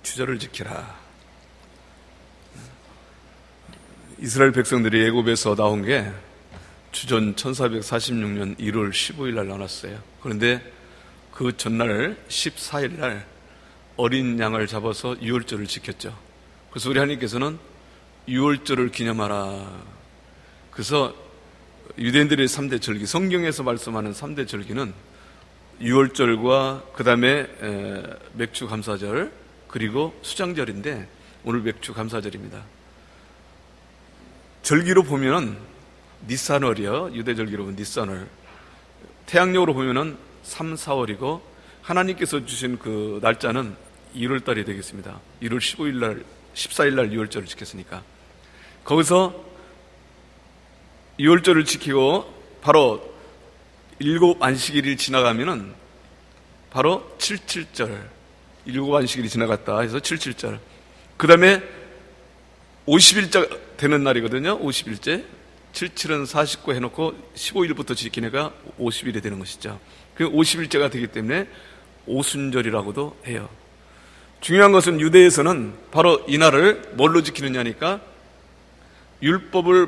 맥추절을 지키라. 이스라엘 백성들이 애굽에서 나온 게 주전 1446년 1월 15일 날 나왔어요. 그런데 그 전날 14일 날 어린 양을 잡아서 유월절을 지켰죠. 그래서 우리 하나님께서는 유월절을 기념하라. 그래서 유대인들의 3대 절기, 성경에서 말씀하는 3대 절기는 유월절과 그 다음에 맥주 감사절 그리고 수장절인데 오늘 맥주 감사절입니다. 절기로 보면은 니산월이요. 유대절기로 보면 니산월. 태양력으로 보면은 3, 4월이고 하나님께서 주신 그 날짜는 1월달이 되겠습니다. 1월 15일 날, 14일 날 6월절을 지켰으니까. 거기서 6월절을 지키고 바로 7안식일이 지나가면은 바로 77절. 7안식일이 지나갔다 해서 77절. 그 다음에 50일째 되는 날이거든요. 50일째. 77은 49 해놓고 15일부터 지킨 애가 50일이 되는 것이죠. 그 50일째가 되기 때문에 오순절이라고도 해요. 중요한 것은 유대에서는 바로 이 날을 뭘로 지키느냐니까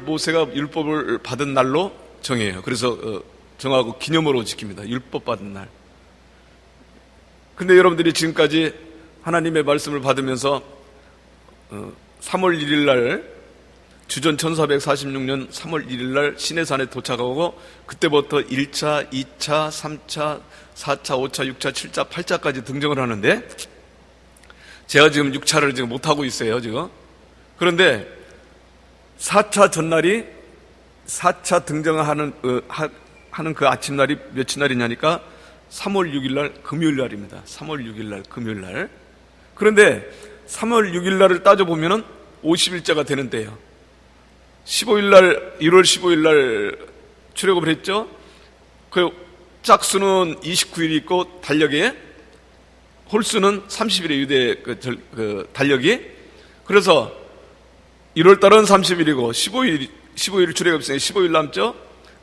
모세가 율법을 받은 날로 정해요. 그래서 정하고 기념으로 지킵니다. 율법 받은 날. 근데 여러분들이 지금까지 하나님의 말씀을 받으면서 3월 1일 날 주전 1446년 3월 1일 날 시내산에 도착하고 그때부터 1차, 2차, 3차, 4차, 5차, 6차, 7차, 8차까지 등정을 하는데 제가 지금 6차를 지금 못하고 있어요, 지금. 그런데 4차 전날이 4차 등정을 하는 그 아침날이 며칠 날이냐니까 3월 6일 날 금요일 날입니다. 3월 6일 날 금요일 날. 그런데 3월 6일 날을 따져보면은 50일째가 되는데요. 15일 날, 1월 15일 날 출애굽을 했죠. 그 짝수는 29일이 있고 달력에 홀수는 30일에 유대 그 달력이. 그래서 1월 달은 30일이고 15일 출애굽했으니 15일 남죠.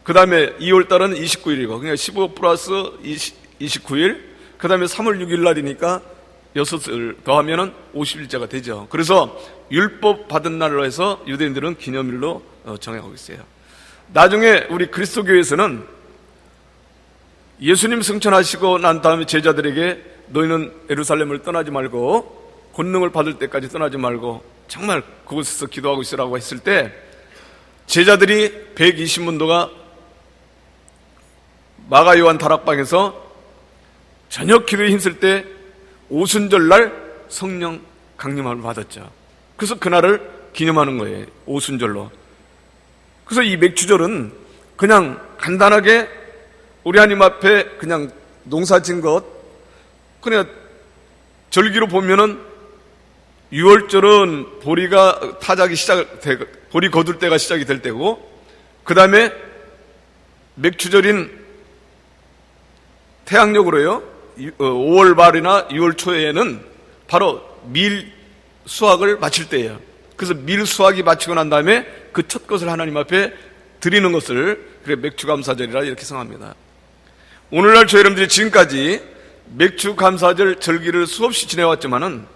그 다음에 2월 달은 29일이고 그러니까 15 플러스 29일. 그 다음에 3월 6일 날이니까 6을 더하면은 50일째가 되죠. 그래서 율법 받은 날로 해서 유대인들은 기념일로 정하고 있어요. 나중에 우리 그리스도교에서는 예수님 승천하시고 난 다음에 제자들에게 너희는 예루살렘을 떠나지 말고 권능을 받을 때까지 떠나지 말고 정말 그곳에서 기도하고 있으라고 했을 때 제자들이 120문도가 마가 요한 다락방에서 저녁 기도에 힘쓸 때 오순절 날 성령 강림함을 받았죠. 그래서 그날을 기념하는 거예요. 오순절로. 그래서 이 맥주절은 그냥 간단하게 우리 하나님 앞에 그냥 농사 진 것, 그냥 절기로 보면은 6월절은 보리가 타작이 보리 거둘 때가 시작이 될 때고, 그 다음에 맥주절인 태양력으로요, 5월 말이나 6월 초에는 바로 밀 수확을 마칠 때예요. 그래서 밀 수확이 마치고 난 다음에 그 첫 것을 하나님 앞에 드리는 것을 그래 맥주감사절이라 이렇게 성합니다. 오늘날 저 여러분들이 지금까지 맥주감사절 절기를 수없이 지내왔지만은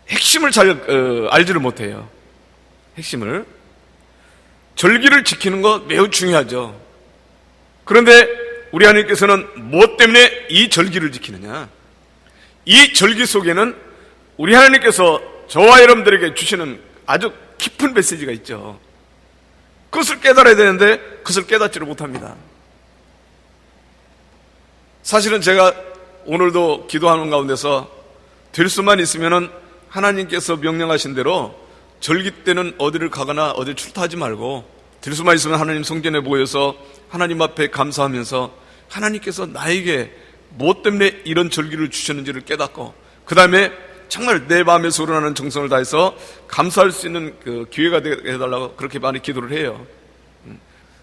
핵심을 잘 알지를 못해요. 핵심을. 절기를 지키는 거 매우 중요하죠. 그런데 우리 하나님께서는 무엇 때문에 이 절기를 지키느냐? 이 절기 속에는 우리 하나님께서 저와 여러분들에게 주시는 아주 깊은 메시지가 있죠. 그것을 깨달아야 되는데 그것을 깨닫지를 못합니다. 사실은 제가 오늘도 기도하는 가운데서 될 수만 있으면은 하나님께서 명령하신 대로 절기 때는 어디를 가거나 어디 출타하지 말고 될 수만 있으면 하나님 성전에 모여서 하나님 앞에 감사하면서 하나님께서 나에게 무엇 때문에 이런 절기를 주셨는지를 깨닫고 그 다음에 정말 내 마음에서 우러나는 정성을 다해서 감사할 수 있는 그 기회가 되게 해달라고 그렇게 많이 기도를 해요.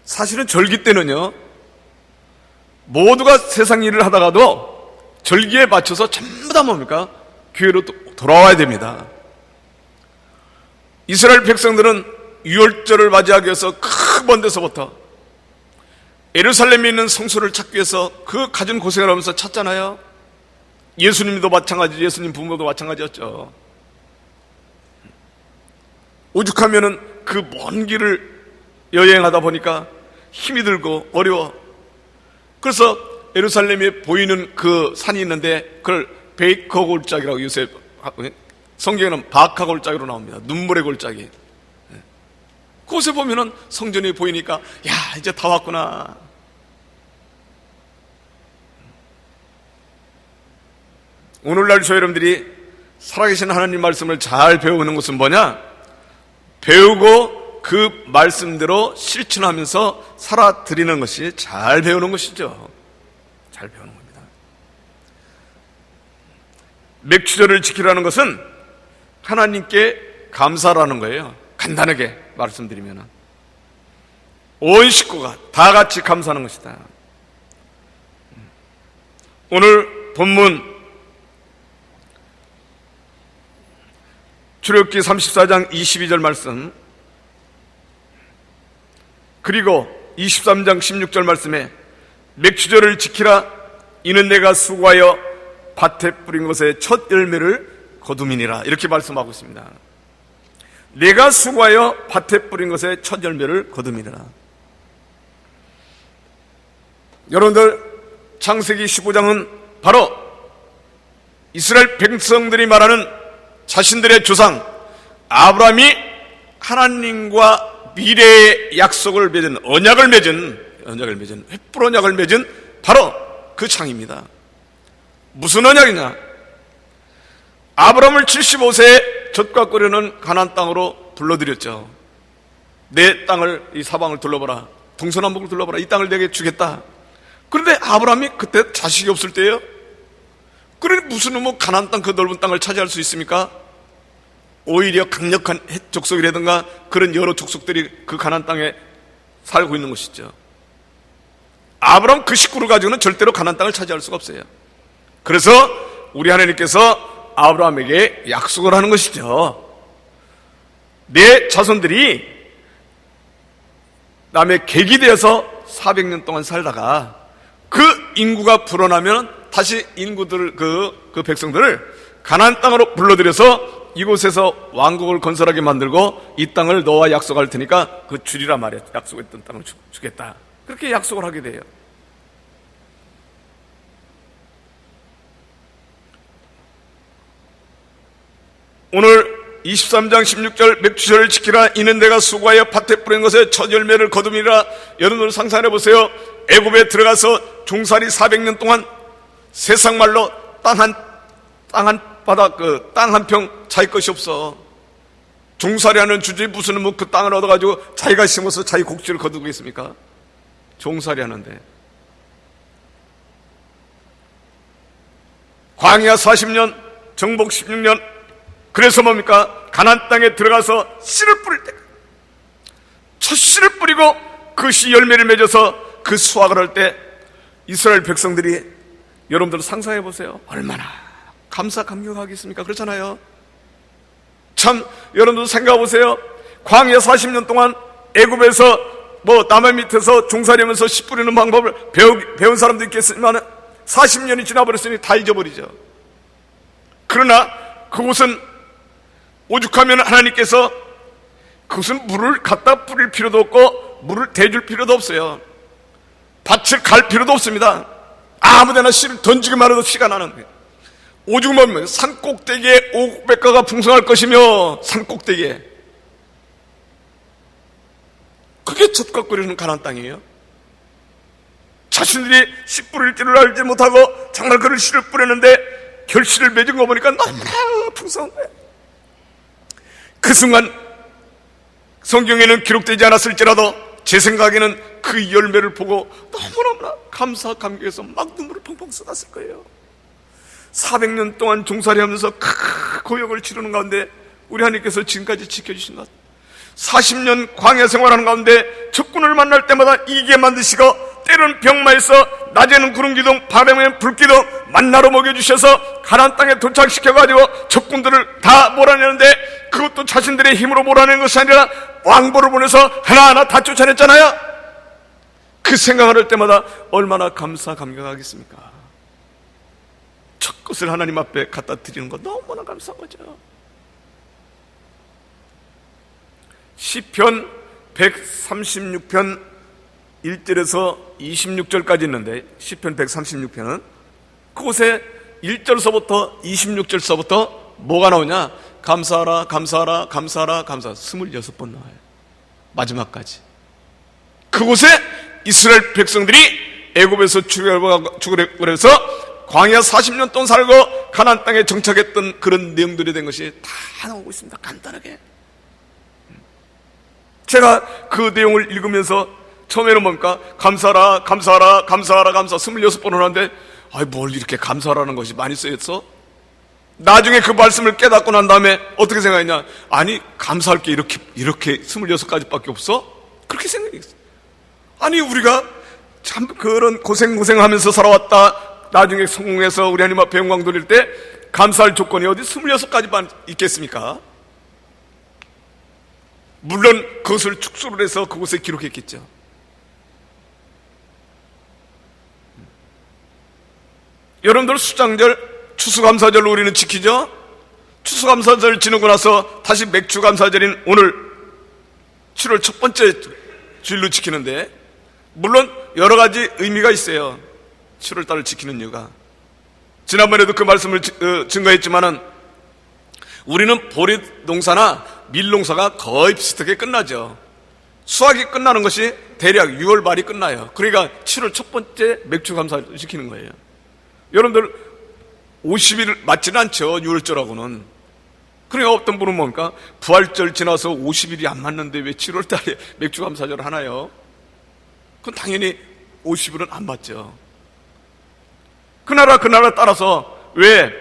사실은 절기 때는요, 모두가 세상 일을 하다가도 절기에 맞춰서 전부 다 뭡니까? 교회로 돌아와야 됩니다. 이스라엘 백성들은 유월절을 맞이하기 위해서 그 먼 데서부터 예루살렘에 있는 성소를 찾기 위해서 그 갖은 고생을 하면서 찾잖아요. 예수님도 마찬가지, 예수님 부모도 마찬가지였죠. 오죽하면은 그 먼 길을 여행하다 보니까 힘이 들고 어려워. 그래서 예루살렘에 보이는 그 산이 있는데 그걸 베이커 골짜기라고, 요새 성경에는 바카 골짜기로 나옵니다. 눈물의 골짜기. 그곳에 보면은 성전이 보이니까 야, 이제 다 왔구나. 오늘날 저 여러분들이 살아계신 하나님 말씀을 잘 배우는 것은 뭐냐? 배우고 그 말씀대로 실천하면서 살아드리는 것이 잘 배우는 것이죠. 잘 배우는 겁니다. 맥추절을 지키라는 것은 하나님께 감사라는 거예요. 간단하게 말씀드리면 온 식구가 다 같이 감사하는 것이다. 오늘 본문 출애굽기 34장 22절 말씀, 그리고 23장 16절 말씀에 맥추절을 지키라, 이는 내가 수고하여 밭에 뿌린 것의 첫 열매를 거두미니라, 이렇게 말씀하고 있습니다. 내가 수고하여 밭에 뿌린 것의 첫 열매를 거두미니라. 여러분들, 창세기 15장은 바로 이스라엘 백성들이 말하는 자신들의 조상 아브라함이 하나님과 미래의 약속을 맺은, 언약을 맺은 횃불 언약을 맺은 바로 그 창입니다. 무슨 언약이냐? 아브라함을 75세에 젖과 끓여는 가나안 땅으로 불러들였죠. 내 땅을, 이 사방을 둘러봐라, 동서남북을 둘러봐라, 이 땅을 내게 주겠다. 그런데 아브라함이 그때 자식이 없을 때예요. 그러니 무슨 뭐 가나안 땅, 그 넓은 땅을 차지할 수 있습니까? 오히려 강력한 헷 족속이라든가 그런 여러 족속들이 그 가나안 땅에 살고 있는 것이죠. 아브라함 그 식구를 가지고는 절대로 가나안 땅을 차지할 수가 없어요. 그래서 우리 하나님께서 아브라함에게 약속을 하는 것이죠. 내 자손들이 남의 객이 되어서 400년 동안 살다가 그 인구가 불어나면 다시 인구들, 그 백성들을 가나안 땅으로 불러들여서 이곳에서 왕국을 건설하게 만들고 이 땅을 너와 약속할 테니까 그 주리라 말이야. 약속했던 땅을 주겠다. 그렇게 약속을 하게 돼요. 오늘 23장 16절 맥추절을 지키라, 이는 내가 수고하여 밭에 뿌린 것에 첫 열매를 거두미라. 여러분들 상상해 보세요. 애굽에 들어가서 종살이 400년 동안 세상 말로 땅 한 평 자기 것이 없어. 종살이하는 주제에 무슨 뭐 그 땅을 얻어가지고 자기가 심어서 자기 곡지를 거두겠습니까? 종살이하는데. 광야 40년, 정복 16년. 그래서 뭡니까? 가나안 땅에 들어가서 씨를 뿌릴 때, 첫 씨를 뿌리고 그 씨 열매를 맺어서 그 수확을 할 때 이스라엘 백성들이, 여러분들 상상해 보세요. 얼마나 감사 감격하겠습니까? 그렇잖아요. 참, 여러분들 생각해 보세요. 광야 40년 동안 애굽에서 뭐 나무 밑에서 종살이하면서 씨 뿌리는 방법을 배운 사람도 있겠지만 40년이 지나버렸으니 다 잊어버리죠. 그러나 그곳은 오죽하면 하나님께서 그것은 물을 갖다 뿌릴 필요도 없고 물을 대줄 필요도 없어요. 밭을 갈 필요도 없습니다. 아무데나 씨를 던지기만 해도 씨가 나는 거예요. 오죽 보면 산꼭대기에 오곡백과가 풍성할 것이며, 산꼭대기에. 그게 젖과 끓이는 가나안 땅이에요. 자신들이 씨 뿌릴 줄을 알지 못하고 정말 그런 씨를 뿌렸는데 결실을 맺은 거 보니까 너무나 풍성한 거예요. 그 순간 성경에는 기록되지 않았을지라도 제 생각에는 그 열매를 보고 너무너무나 감사 감격해서 막 눈물을 펑펑 쏟았을 거예요. 400년 동안 종살이하면서 고역을 치르는 가운데 우리 하나님께서 지금까지 지켜주신 것, 40년 광야 생활하는 가운데 적군을 만날 때마다 이기게 만드시고, 때로는 병마에서 낮에는 구름기둥 밤에는 불기둥 만나로 먹여주셔서 가나안 땅에 도착시켜가지고 적군들을 다 몰아내는데, 그것도 자신들의 힘으로 몰아내는 것이 아니라 왕보를 보내서 하나하나 다 쫓아냈잖아요. 그 생각을 할 때마다 얼마나 감사 감격하겠습니까? 그것을 하나님 앞에 갖다 드리는 거 너무나 감사한 거죠. 시편 136편 1절에서 26절까지 있는데, 시편 136편은 그곳에 1절서부터 26절서부터 뭐가 나오냐? 감사하라 감사하라 감사하라 감사하라 26번 나와요. 마지막까지. 그곳에 이스라엘 백성들이 애굽에서 출애굽을 해서 광야 40년 동안 살고 가나안 땅에 정착했던 그런 내용들이 된 것이 다 나오고 있습니다. 간단하게. 제가 그 내용을 읽으면서 처음에는 뭡니까? 감사하라 감사하라 감사하라 감사 26번을 하는데, 뭘 이렇게 감사하라는 것이 많이 쓰였어? 나중에 그 말씀을 깨닫고 난 다음에 어떻게 생각했냐? 아니, 감사할 게 이렇게 26가지밖에 없어? 그렇게 생각했어요. 아니, 우리가 참 그런 고생하면서 살아왔다, 나중에 성공해서 우리 하나님 앞에 영광 돌릴 때 감사할 조건이 어디 26가지만 있겠습니까? 물론 그것을 축소를 해서 그곳에 기록했겠죠. 여러분들 수장절, 추수감사절로 우리는 지키죠? 추수감사절 지나고 나서 다시 맥주감사절인 오늘 7월 첫 번째 주일로 지키는데, 물론 여러 가지 의미가 있어요. 7월달을 지키는 이유가. 지난번에도 그 말씀을 증거했지만은 우리는 보리 농사나 밀 농사가 거의 비슷하게 끝나죠. 수확이 끝나는 것이 대략 6월 말이 끝나요. 그러니까 7월 첫 번째 맥주감사를 지키는 거예요. 여러분들 50일 맞지는 않죠, 6월절하고는. 그러니까 어떤 분은 뭡니까? 부활절 지나서 50일이 안 맞는데 왜 7월달에 맥주감사절을 하나요? 그건 당연히 50일은 안 맞죠. 그 나라 따라서 왜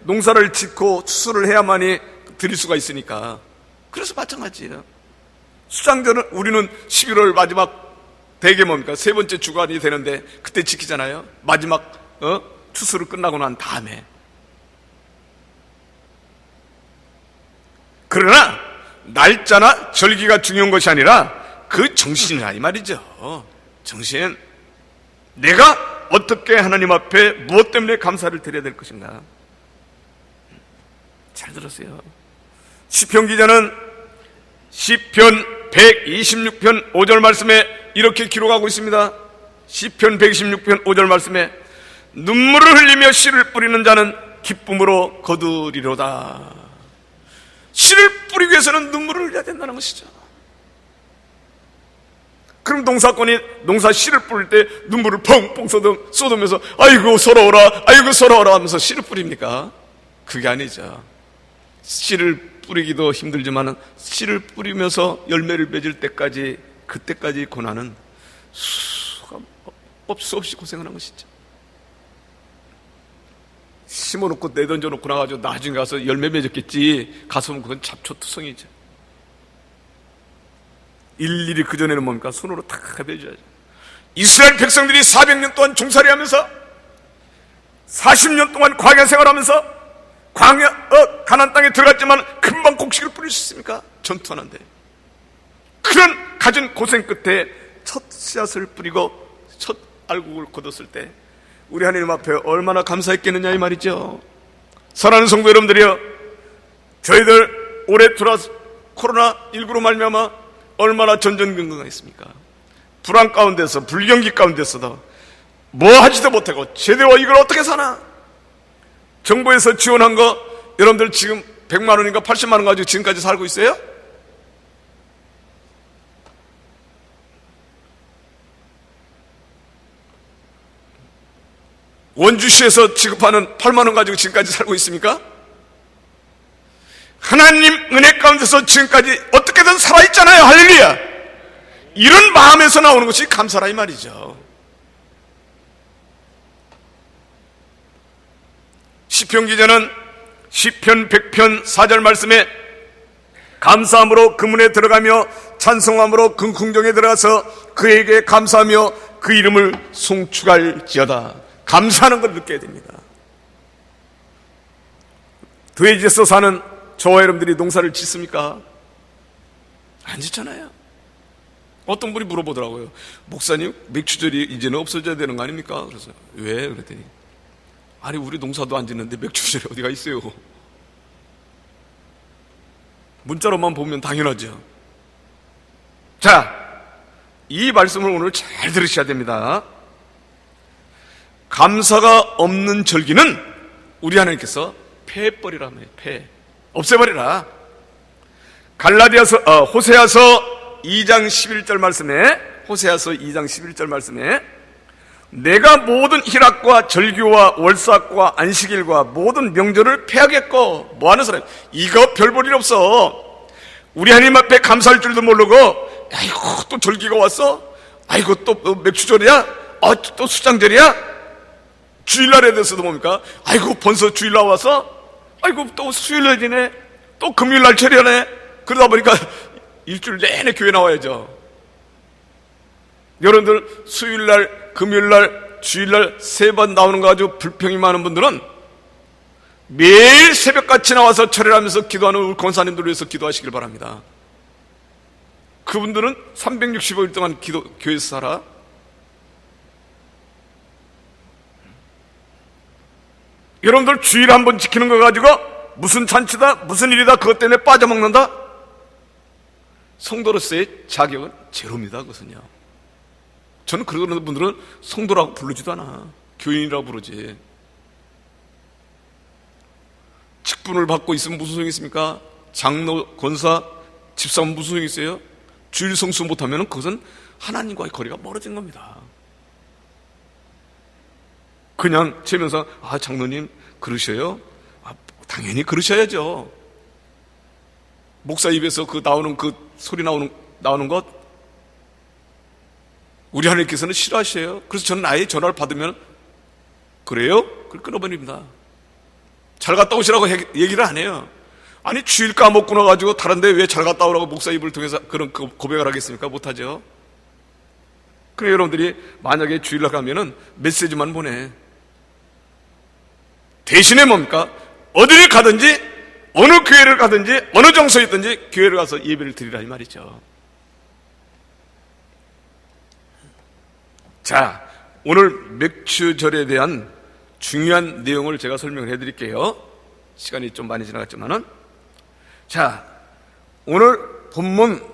농사를 짓고 추수를 해야만이 드릴 수가 있으니까. 그래서 마찬가지예요. 수장절은 우리는 11월 마지막 대개 뭡니까? 세 번째 주간이 되는데 그때 지키잖아요. 마지막 추수를 끝나고 난 다음에. 그러나 날짜나 절기가 중요한 것이 아니라 그 정신이라 이 말이죠. 정신. 내가 어떻게 하나님 앞에 무엇 때문에 감사를 드려야 될 것인가. 잘 들었어요. 시편 기자는 시편 126편 5절 말씀에 이렇게 기록하고 있습니다. 시편 126편 5절 말씀에 눈물을 흘리며 씨를 뿌리는 자는 기쁨으로 거두리로다. 씨를 뿌리기 위해서는 눈물을 흘려야 된다는 것이죠. 그럼 농사 씨를 뿌릴 때 눈물을 펑펑 쏟으면서 아이고 서러워라 하면서 씨를 뿌립니까? 그게 아니죠. 씨를 뿌리기도 힘들지만 씨를 뿌리면서 열매를 맺을 때까지, 그때까지 고난은 수 없이 고생을 한 것이죠. 심어놓고 내던져놓고 나가지고 나중에 가서 열매 맺었겠지 가서는 그건 잡초투성이죠. 일일이 그전에는 뭡니까? 손으로 다 베줘야죠. 이스라엘 백성들이 400년 동안 종살이 하면서 40년 동안 광야 생활하면서 가나안 땅에 들어갔지만 금방 곡식을 뿌릴 수 있습니까? 전투하는데. 그런 가진 고생 끝에 첫 씨앗을 뿌리고 첫 알곡을 거뒀을 때 우리 하나님 앞에 얼마나 감사했겠느냐 이 말이죠. 사랑하는 성도 여러분들이여, 저희들 올해 들어와서 코로나19로 말미암아 얼마나 전전긍긍했습니까? 불안 가운데서, 불경기 가운데서도 뭐 하지도 못하고 제대로 이걸 어떻게 사나? 정부에서 지원한 거 여러분들 지금 100만 원인가 80만 원 가지고 지금까지 살고 있어요? 원주시에서 지급하는 8만 원 가지고 지금까지 살고 있습니까? 하나님 은혜 가운데서 지금까지 어떻게든 살아있잖아요. 할렐루야. 이런 마음에서 나오는 것이 감사라 이 말이죠. 시편 기자는 시편 100편 4절 말씀에 감사함으로 그 문에 들어가며 찬송함으로 그 궁정에 들어가서 그에게 감사하며 그 이름을 송축할지어다. 감사하는 걸 느껴야 됩니다. 돼지에서 사는 저와 여러분들이 농사를 짓습니까? 안 짓잖아요. 어떤 분이 물어보더라고요. 목사님, 맥주절이 이제는 없어져야 되는 거 아닙니까? 그래서 왜? 그랬더니 아니 우리 농사도 안 짓는데 맥주절이 어디가 있어요? 문자로만 보면 당연하죠. 자, 이 말씀을 오늘 잘 들으셔야 됩니다. 감사가 없는 절기는 우리 하나님께서 패해버리라며, 없애버리라. 호세아서 2장 11절 말씀에, 호세아서 2장 11절 말씀에 내가 모든 희락과 절기와 월삭과 안식일과 모든 명절을 폐하겠고, 뭐하는 사람? 이거 별 볼 일 없어. 우리 하나님 앞에 감사할 줄도 모르고, 아이고 또 절기가 왔어? 아이고 또 맥주절이야? 또 수장절이야? 주일날에 대해서도 뭡니까? 아이고 벌써 주일날 와서? 아이고 또 수요일날이네? 또 금요일날 처리하네? 그러다 보니까 일주일 내내 교회 나와야죠. 여러분들 수요일날, 금요일날, 주일날 3번 나오는 거 가지고 불평이 많은 분들은 매일 새벽같이 나와서 철회를 하면서 기도하는 우리 권사님들을 위해서 기도하시길 바랍니다. 그분들은 365일 동안 교회에서 살아. 여러분들 주일 한 번 지키는 거 가지고 무슨 잔치다, 무슨 일이다, 그것 때문에 빠져먹는다? 성도로서의 자격은 제로입니다. 그것은요. 저는 그런 분들은 성도라고 부르지도 않아. 교인이라고 부르지. 직분을 받고 있으면 무슨 소용이 있습니까? 장로, 권사, 집사면 무슨 소용이 있어요? 주일 성수 못하면 그것은 하나님과의 거리가 멀어진 겁니다. 그냥 재면서 장로님 그러셔요? 당연히 그러셔야죠. 목사 입에서 나오는 그 소리 나오는 것 우리 하나님께서는 싫어하셔요. 그래서 저는 아예 전화를 받으면 그래요? 그걸 끊어버립니다. 잘 갔다 오시라고 얘기를 안 해요. 아니 주일 까먹고 나가지고 다른데 왜 잘 갔다 오라고 목사 입을 통해서 그런 고백을 하겠습니까? 못하죠. 그래 여러분들이 만약에 주일날 가면은 메시지만 보내. 대신에 뭡니까? 어디를 가든지 어느 교회를 가든지 어느 장소에 있든지 교회를 가서 예배를 드리라 이 말이죠. 자, 오늘 맥주절에 대한 중요한 내용을 제가 설명을 해드릴게요. 시간이 좀 많이 지나갔지만은. 자, 오늘 본문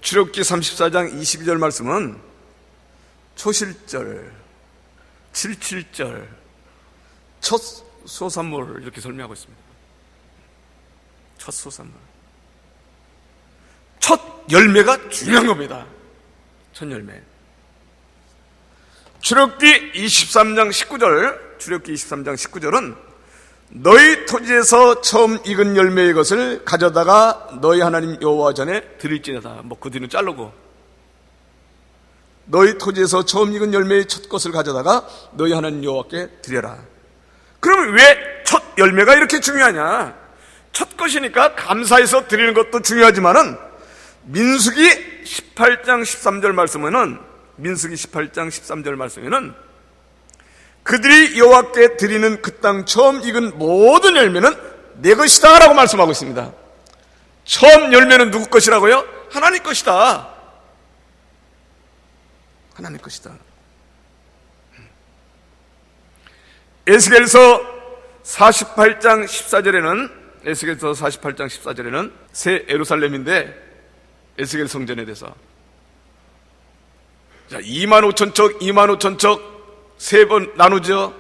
출애굽기 34장 22절 말씀은 초실절, 77절, 첫 소산물을 이렇게 설명하고 있습니다. 첫 소산물. 첫 열매가 중요한 겁니다. 첫 열매. 출애굽기 23장 19절, 출애굽기 23장 19절은 너희 토지에서 처음 익은 열매의 것을 가져다가 너희 하나님 여호와 전에 드릴지어다. 그 뒤는 자르고 너희 토지에서 처음 익은 열매의 첫 것을 가져다가 너희 하나님 여호와께 드려라. 그러면 왜 첫 열매가 이렇게 중요하냐? 첫 것이니까 감사해서 드리는 것도 중요하지만은 민수기 18장 13절 말씀에는 민수기 18장 13절 말씀에는 그들이 여호와께 드리는 그 땅 처음 익은 모든 열매는 내 것이다 라고 말씀하고 있습니다. 처음 열매는 누구 것이라고요? 하나님 것이다. 하나님 것이다. 에스겔서 48장 14절에는 새 예루살렘인데 에스겔 성전에 대해서 25,000척 3번 나누죠.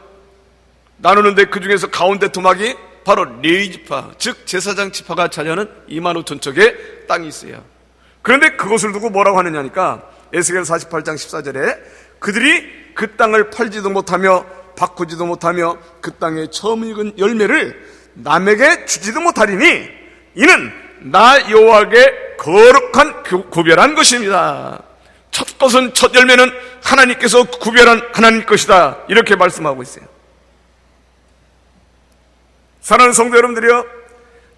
나누는데 그 중에서 가운데 토막이 바로 레위지파, 즉 제사장 지파가 차지하는 25,000척의 땅이 있어요. 그런데 그것을 두고 뭐라고 하느냐니까 에스겔 48장 14절에 그들이 그 땅을 팔지도 못하며 바꾸지도 못하며 그 땅의 처음 익은 열매를 남에게 주지도 못하리니 이는 나 여호와께 거룩한 구별한 것입니다. 첫 것은 첫 열매는 하나님께서 구별한 하나님 것이다 이렇게 말씀하고 있어요. 사랑하는 성도 여러분들이요,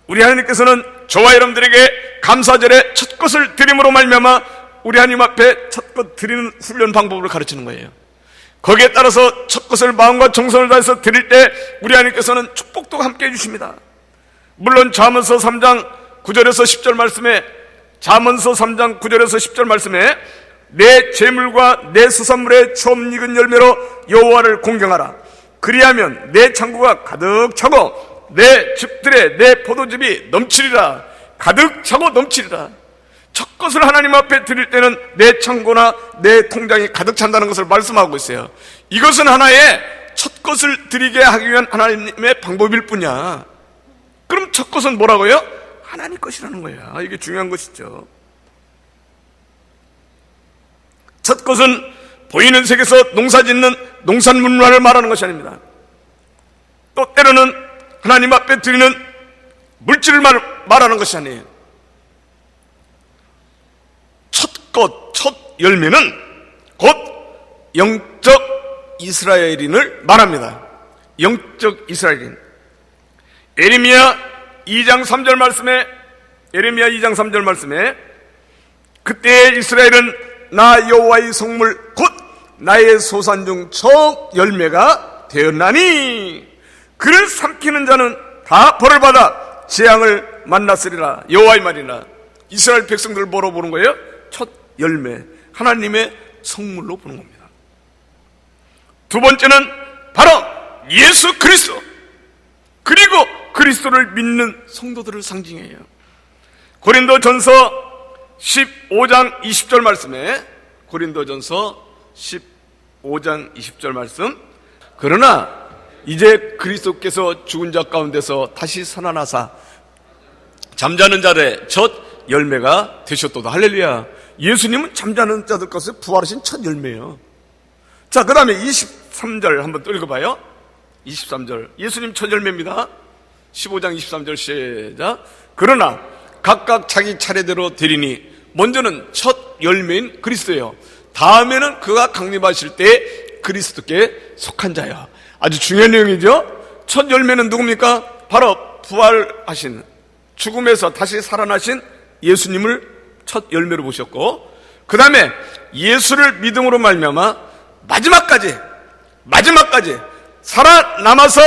우리 하나님께서는 저와 여러분들에게 감사절에 첫 것을 드림으로 말미암아 우리 하나님 앞에 첫 것 드리는 훈련 방법을 가르치는 거예요. 거기에 따라서 첫 것을 마음과 정성을 다해서 드릴 때 우리 하나님께서는 축복도 함께 해주십니다. 물론 잠언서 3장 9절에서 10절 말씀에 내 재물과 내 수산물의 처음 익은 열매로 여호와를 공경하라. 그리하면 내 창고가 가득 차고 내 집들에 내 포도즙이 넘치리라. 가득 차고 넘치리라. 첫 것을 하나님 앞에 드릴 때는 내 창고나 내 통장이 가득 찬다는 것을 말씀하고 있어요. 이것은 하나의 첫 것을 드리게 하기 위한 하나님의 방법일 뿐이야. 그럼 첫 것은 뭐라고요? 하나님 것이라는 거야. 이게 중요한 것이죠. 첫 것은 보이는 세계에서 농사짓는 농산물만을 말하는 것이 아닙니다. 또 때로는 하나님 앞에 드리는 물질을 말하는 것이 아니에요. 첫 열매는 곧 영적 이스라엘인을 말합니다. 영적 이스라엘인. 예레미야 2장 3절 말씀에 그때 이스라엘은 나 여호와의 성물 곧 나의 소산 중 첫 열매가 되었나니 그를 삼키는 자는 다 벌을 받아 재앙을 만났으리라. 여호와의 말이나. 이스라엘 백성들을 뭐로 보는 거예요? 첫 열매, 하나님의 성물로 보는 겁니다. 두 번째는 바로 예수 그리스도, 그리고 그리스도를 믿는 성도들을 상징해요. 고린도전서 15장 20절 말씀에, 고린도전서 15장 20절 말씀, 그러나 이제 그리스도께서 죽은 자 가운데서 다시 살아나사 잠자는 자들의 첫 열매가 되셨도다. 할렐루야. 예수님은 잠자는 자들 것을 부활하신 첫 열매예요. 자, 그 다음에 23절 한번 또 읽어봐요. 23절. 예수님 첫 열매입니다. 15장 23절 시작. 그러나 각각 자기 차례대로 되리니 먼저는 첫 열매인 그리스도예요. 다음에는 그가 강림하실 때 그리스도께 속한 자야. 아주 중요한 내용이죠. 첫 열매는 누굽니까? 바로 부활하신, 죽음에서 다시 살아나신 예수님을 첫 열매로 보셨고, 그 다음에 예수를 믿음으로 말미암아 마지막까지 살아남아서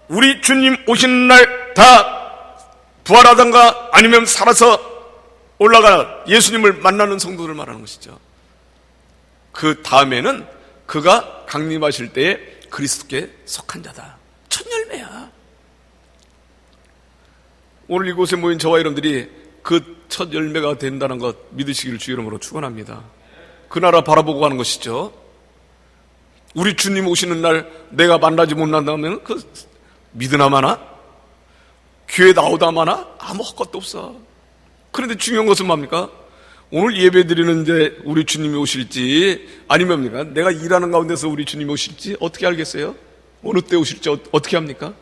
우리 주님 오시는 날 다 부활하던가 아니면 살아서 올라가 예수님을 만나는 성도들 말하는 것이죠. 그 다음에는 그가 강림하실 때에 그리스도께 속한 자다. 첫 열매야. 오늘 이곳에 모인 저와 여러분들이 그 첫 열매가 된다는 것 믿으시기를 주 이름으로 축원합니다. 그 나라 바라보고 가는 것이죠. 우리 주님 오시는 날 내가 만나지 못한다면 그 믿으나 마나? 교회 나오다 마나? 아무 헛것도 없어. 그런데 중요한 것은 뭡니까? 오늘 예배 드리는데 우리 주님이 오실지 아니면 뭡니까? 내가 일하는 가운데서 우리 주님이 오실지 어떻게 알겠어요? 어느 때 오실지 어떻게 합니까?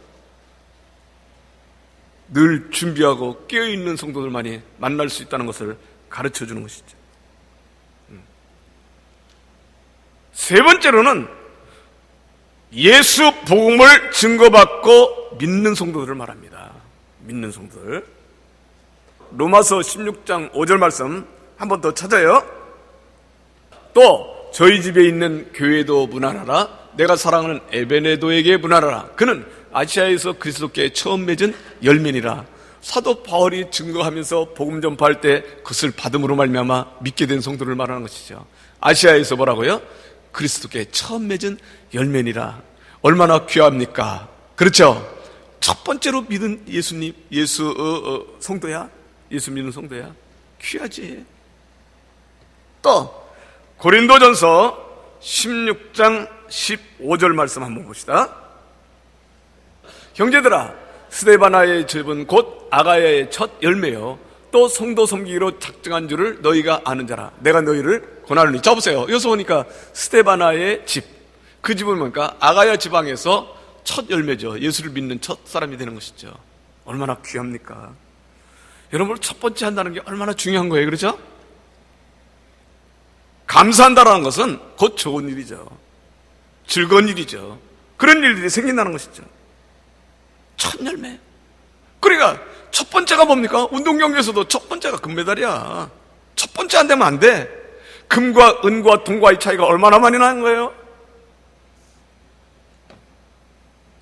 늘 준비하고 깨어있는 성도들만이 만날 수 있다는 것을 가르쳐주는 것이죠. 세 번째로는 예수 복음을 증거받고 믿는 성도들을 말합니다. 믿는 성도들. 로마서 16장 5절 말씀 한 번 더 찾아요. 또 저희 집에 있는 교회도 문안하라. 내가 사랑하는 에베네도에게 문안하라. 그는 아시아에서 그리스도께 처음 맺은 열매니라. 사도 바울이 증거하면서 복음 전파할 때 그것을 받음으로 말미암아 믿게 된 성도를 말하는 것이죠. 아시아에서 뭐라고요? 그리스도께 처음 맺은 열매니라. 얼마나 귀합니까? 그렇죠? 첫 번째로 믿은 예수님, 성도야? 예수 믿는 성도야? 귀하지. 또 고린도전서 16장 15절 말씀 한번 봅시다. 형제들아, 스데바나의 즙은 곧 아가야의 첫 열매요 또 성도 섬기기로 작정한 줄을 너희가 아는 자라. 내가 너희를 권하노니. 자 보세요. 여기서 보니까 스데바나의 집, 그 집은 뭡니까? 아가야 지방에서 첫 열매죠. 예수를 믿는 첫 사람이 되는 것이죠. 얼마나 귀합니까? 여러분, 첫 번째 한다는 게 얼마나 중요한 거예요. 그렇죠? 감사한다라는 것은 곧 좋은 일이죠. 즐거운 일이죠. 그런 일들이 생긴다는 것이죠. 첫 열매. 그러니까 첫 번째가 뭡니까? 운동 경기에서도 첫 번째가 금메달이야. 첫 번째 안 되면 안 돼. 금과 은과 동과의 차이가 얼마나 많이 나는 거예요?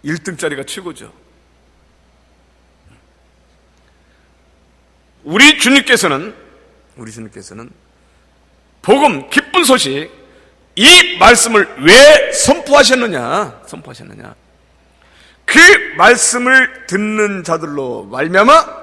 1등짜리가 최고죠. 우리 주님께서는 복음, 기쁜 소식, 이 말씀을 왜 선포하셨느냐? 그 말씀을 듣는 자들로 말미암아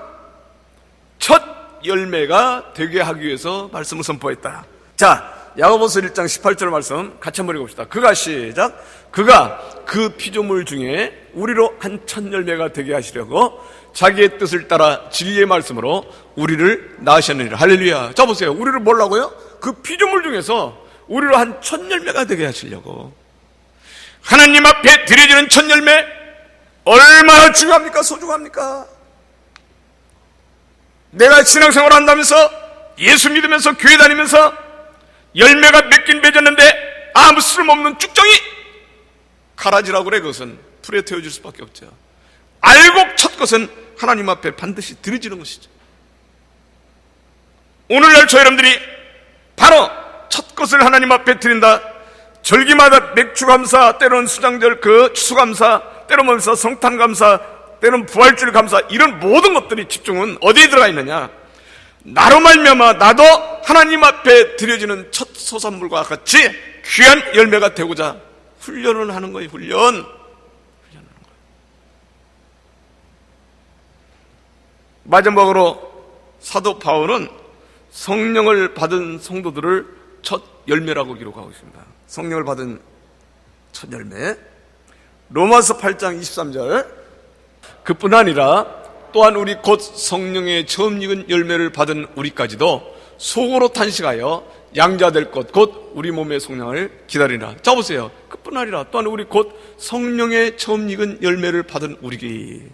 첫 열매가 되게 하기 위해서 말씀을 선포했다. 자, 야고보서 1장 18절 말씀 같이 한번 읽어봅시다. 그가 시작. 그가 그 피조물 중에 우리로 한 첫 열매가 되게 하시려고 자기의 뜻을 따라 진리의 말씀으로 우리를 낳으셨느니라. 할렐루야. 자, 보세요. 우리를 뭐라고요? 그 피조물 중에서 우리로 한 첫 열매가 되게 하시려고. 하나님 앞에 드려지는 첫 열매 얼마나 중요합니까? 소중합니까? 내가 신앙생활 한다면서 예수 믿으면서 교회 다니면서 열매가 맺긴 맺었는데 아무 쓸모없는 쭉정이 가라지라고 그래. 그것은 불에 태워질 수밖에 없죠. 알곡 첫 것은 하나님 앞에 반드시 드려지는 것이죠. 오늘날 저 여러분들이 바로 첫 것을 하나님 앞에 드린다. 절기마다 맥주감사, 때로는 수장절 그 추수감사, 때로는 성탄감사, 때로는 부활절 감사, 이런 모든 것들이 집중은 어디에 들어가 있느냐? 나로 말미암아 나도 하나님 앞에 드려지는 첫 소산물과 같이 귀한 열매가 되고자 훈련을 하는 거예요. 훈련하는 거예요. 마지막으로 사도 바울은 성령을 받은 성도들을 첫 열매라고 기록하고 있습니다. 성령을 받은 첫 열매. 로마서 8장 23절. 그뿐 아니라 또한 우리 곧 성령의 처음 익은 열매를 받은 우리까지도 속으로 탄식하여 양자될 것 곧 우리 몸의 성령을 기다리라. 자, 보세요. 그뿐 아니라 또한 우리 곧 성령의 처음 익은 열매를 받은 우리기.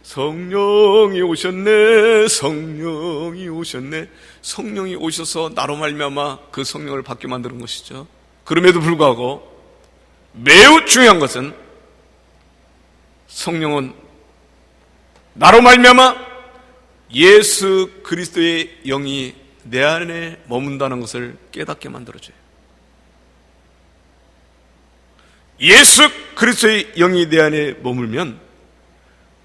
성령이 오셨네. 성령이 오셔서 나로 말미암아 그 성령을 받게 만드는 것이죠. 그럼에도 불구하고 매우 중요한 것은 성령은 나로 말미암아 예수 그리스도의 영이 내 안에 머문다는 것을 깨닫게 만들어줘요. 예수 그리스도의 영이 내 안에 머물면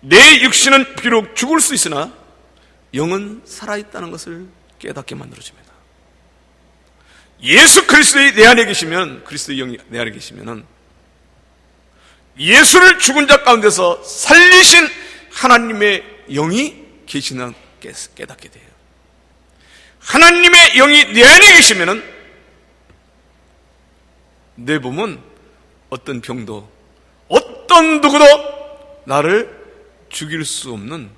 내 육신은 비록 죽을 수 있으나 영은 살아있다는 것을 깨닫게 만들어줍니다. 예수 그리스도의 내 안에 계시면, 그리스도의 영이 내 안에 계시면은 예수를 죽은 자 가운데서 살리신 하나님의 영이 계시는 깨닫게 돼요. 하나님의 영이 내 안에 계시면은 내 몸은 어떤 병도, 어떤 누구도 나를 죽일 수 없는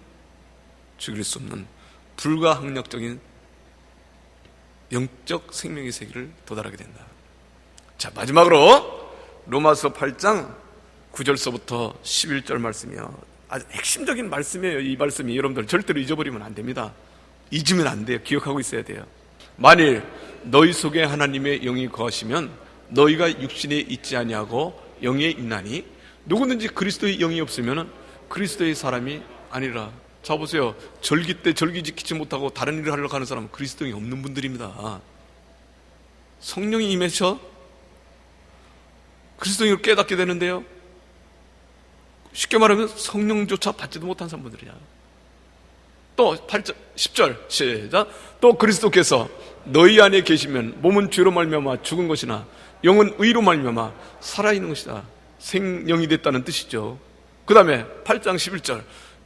불가항력적인 영적 생명의 세계를 도달하게 된다. 자, 마지막으로 로마서 8장 9절서부터 11절 말씀이요. 아주 핵심적인 말씀이에요. 이 말씀이 여러분들 절대로 잊어버리면 안 됩니다. 잊으면 안 돼요. 기억하고 있어야 돼요. 만일 너희 속에 하나님의 영이 거하시면 너희가 육신에 있지 아니하고 영에 있나니 누구든지 그리스도의 영이 없으면 그리스도의 사람이 아니라. 자, 보세요. 절기 때 절기 지키지 못하고 다른 일을 하려고 하는 사람은 그리스도의 없는 분들입니다. 성령이 임해서 그리스도의 영을 깨닫게 되는데요, 쉽게 말하면 성령조차 받지도 못한 사람들이야. 또 8절, 10절 시작. 또 그리스도께서 너희 안에 계시면 몸은 죄로 말미암아 죽은 것이나 영은 의로 말미암아 살아있는 것이다. 생령이 됐다는 뜻이죠. 그 다음에 8장 11절.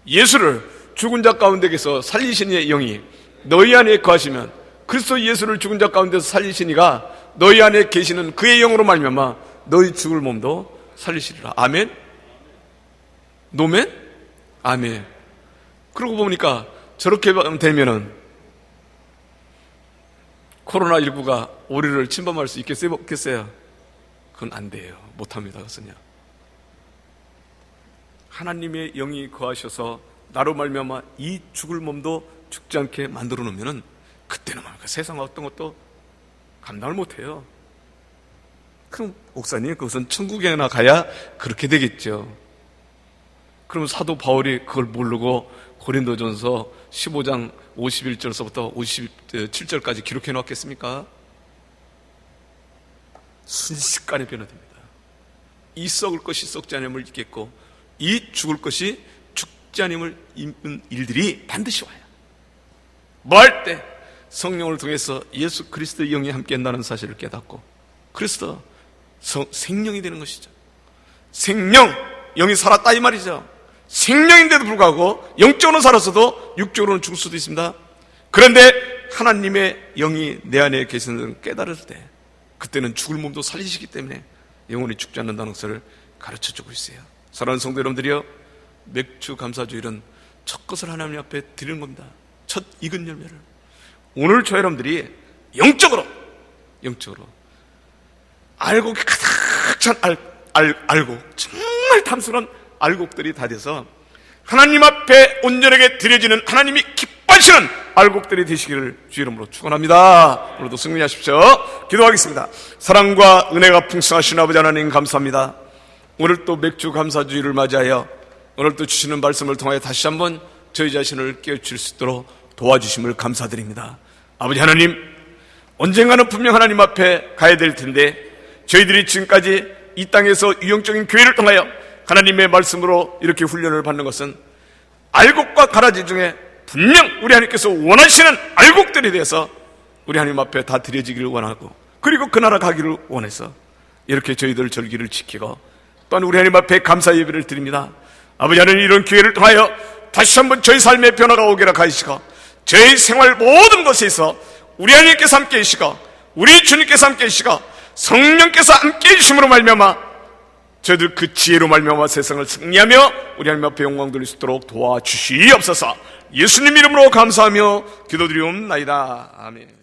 예수를 죽은 자 가운데에서 살리신 이의 영이 너희 안에 거하시면 그리스도 예수를 죽은 자 가운데서 살리신 이가 너희 안에 계시는 그의 영으로 말미암아 너희 죽을 몸도 살리시리라. 아멘? 노멘? 아멘. 그러고 보니까 저렇게 되면은 코로나19가 우리를 침범할 수 있겠어요? 그건 안 돼요. 못합니다. 그것은요. 하나님의 영이 거하셔서 나로 말미암아 이 죽을 몸도 죽지 않게 만들어 놓으면은 그때는 말이야, 세상 어떤 것도 감당을 못해요. 그럼 목사님, 그것은 천국에나 가야 그렇게 되겠죠. 그럼 사도 바울이 그걸 모르고 고린도전서 15장 51절서부터 57절까지 기록해 놓았겠습니까? 순식간에 변화됩니다. 이 썩을 것이 썩지 않음을 잊겠고 이 죽을 것이 죽지 않음을 입는 일들이 반드시 와요. 뭐 할 때? 성령을 통해서 예수 그리스도의 영이 함께 한다는 사실을 깨닫고 그리스도 생명이 되는 것이죠. 생명, 영이 살았다 이 말이죠. 생명인데도 불구하고 영적으로는 살았어도 육적으로는 죽을 수도 있습니다. 그런데 하나님의 영이 내 안에 계시는 것을 깨달을 때 그때는 죽을 몸도 살리시기 때문에 영원히 죽지 않는다는 것을 가르쳐주고 있어요. 사랑하는 성도 여러분들이요, 맥주 감사주일은 첫 것을 하나님 앞에 드리는 겁니다. 첫 익은 열매를. 오늘 저 여러분들이 영적으로 알곡이 가득 찬 알곡, 정말 탐스러운 알곡들이 다 돼서 하나님 앞에 온전하게 드려지는 하나님이 기뻐하시는 알곡들이 되시기를 주 이름으로 축원합니다. 오늘도 승리하십시오. 기도하겠습니다. 사랑과 은혜가 풍성하신 아버지 하나님 감사합니다. 오늘 또 맥주 감사주일을 맞이하여 오늘 또 주시는 말씀을 통하여 다시 한번 저희 자신을 깨우칠 수 있도록 도와주심을 감사드립니다. 아버지 하나님, 언젠가는 분명 하나님 앞에 가야 될 텐데 저희들이 지금까지 이 땅에서 유형적인 교회를 통하여 하나님의 말씀으로 이렇게 훈련을 받는 것은 알곡과 가라지 중에 분명 우리 하나님께서 원하시는 알곡들에 대해서 우리 하나님 앞에 다 드려지기를 원하고 그리고 그 나라 가기를 원해서 이렇게 저희들 절기를 지키고 또한 우리 하나님 앞에 감사 예배를 드립니다. 아버지 하나님, 이런 기회를 통하여 다시 한번 저희 삶의 변화가 오기를 가시고 저희 생활 모든 것에서 우리 하나님께서 함께 계시고 우리 주님께서 함께 계시고 성령께서 함께 해주심으로 말미암아 저희들 그 지혜로 말미암아 세상을 승리하며 우리 하나님 앞에 영광 돌릴 수 있도록 도와주시옵소서. 예수님 이름으로 감사하며 기도드리옵나이다. 아멘.